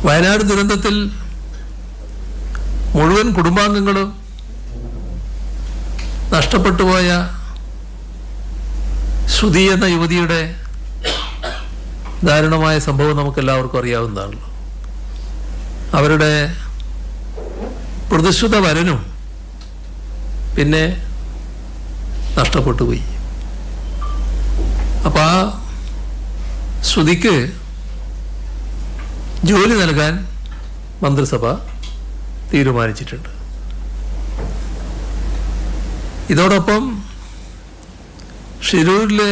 വയനാട് ദുരന്തത്തിൽ മുഴുവൻ കുടുംബാംഗങ്ങളും നഷ്ടപ്പെട്ടുപോയ ശ്രുതി എന്ന യുവതിയുടെ ദാരുണമായ സംഭവം നമുക്കെല്ലാവർക്കും അറിയാവുന്നതാണല്ലോ. അവരുടെ പ്രതിശ്രുത വരനും പിന്നെ നഷ്ടപ്പെട്ടു പോയി. അപ്പം ആ ശ്രുതിക്ക് ജോലി നൽകാൻ മന്ത്രിസഭ തീരുമാനിച്ചിട്ടുണ്ട്. ഇതോടൊപ്പം ഷിരൂരിലെ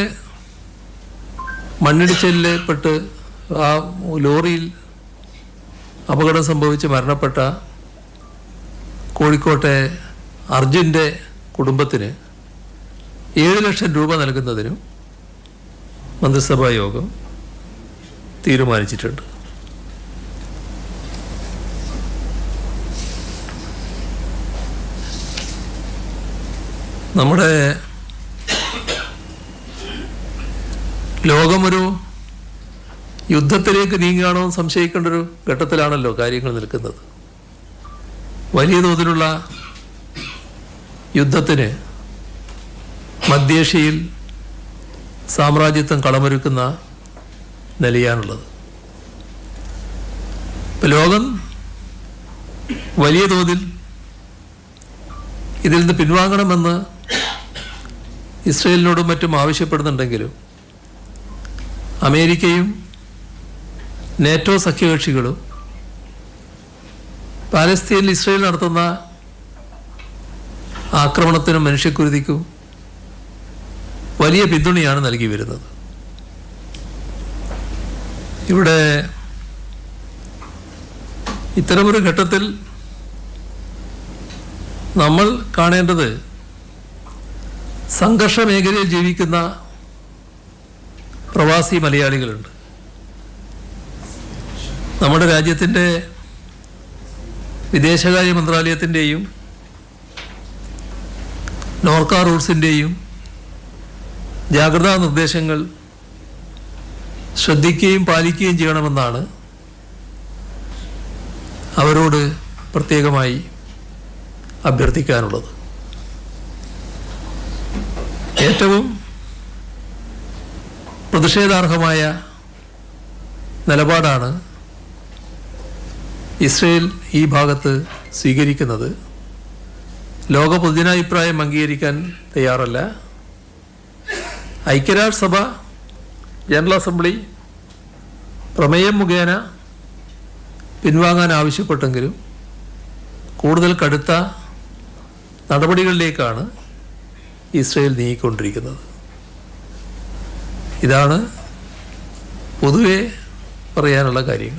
മണ്ണിടിച്ചിലിൽപ്പെട്ട് ആ ലോറിയിൽ അപകടം സംഭവിച്ച് മരണപ്പെട്ട കോഴിക്കോട്ടെ അർജുൻ്റെ കുടുംബത്തിന് 7 ലക്ഷം രൂപ നൽകുന്നതിനും മന്ത്രിസഭാ യോഗം തീരുമാനിച്ചിട്ടുണ്ട്. നമ്മുടെ ലോകമൊരു യുദ്ധത്തിലേക്ക് നീങ്ങുകയാണോ എന്ന് സംശയിക്കേണ്ട ഒരു ഘട്ടത്തിലാണല്ലോ കാര്യങ്ങൾ നിൽക്കുന്നത്. വലിയ തോതിലുള്ള യുദ്ധത്തിന് മധ്യേഷ്യയിൽ സാമ്രാജ്യത്വം കളമൊരുക്കുന്ന നിലയാണുള്ളത്. ഇപ്പം ലോകം വലിയ തോതിൽ ഇതിൽ നിന്ന് പിൻവാങ്ങണമെന്ന് ഇസ്രയേലിനോടും മറ്റും ആവശ്യപ്പെടുന്നുണ്ടെങ്കിലും അമേരിക്കയും നേറ്റോ സഖ്യകക്ഷികളും പാലസ്തീനിൽ ഇസ്രയേൽ നടത്തുന്ന ആക്രമണത്തിനും മനുഷ്യക്കുരുതിക്കും വലിയ പിന്തുണയാണ് നൽകി വരുന്നത്. ഇവിടെ ഇത്തരമൊരു ഘട്ടത്തിൽ നമ്മൾ കാണേണ്ടത് സംഘർഷ മേഖലയിൽ ജീവിക്കുന്ന പ്രവാസി മലയാളികളുണ്ട്. നമ്മുടെ രാജ്യത്തിൻ്റെ വിദേശകാര്യ മന്ത്രാലയത്തിൻ്റെയും നോർക്ക റൂൾസിൻ്റെയും ജാഗ്രതാ നിർദ്ദേശങ്ങൾ ശ്രദ്ധിക്കുകയും പാലിക്കുകയും ചെയ്യണമെന്നാണ് അവരോട് പ്രത്യേകമായി അഭ്യർത്ഥിക്കാനുള്ളത്. ഏറ്റവും പ്രതിഷേധാർഹമായ നിലപാടാണ് ഇസ്രയേൽ ഈ ഭാഗത്ത് സ്വീകരിക്കുന്നത്. ലോക പൊതുജനാഭിപ്രായം അംഗീകരിക്കാൻ തയ്യാറല്ല. ഐക്യരാഷ്ട്രസഭ ജനറൽ അസംബ്ലി പ്രമേയം മുഖേന പിൻവാങ്ങാൻ ആവശ്യപ്പെട്ടെങ്കിലും കൂടുതൽ കടുത്ത നടപടികളിലേക്കാണ് ഇസ്രയേൽ നീങ്ങിക്കൊണ്ടിരിക്കുന്നത്. ഇതാണ് പൊതുവെ പറയാനുള്ള കാര്യങ്ങൾ.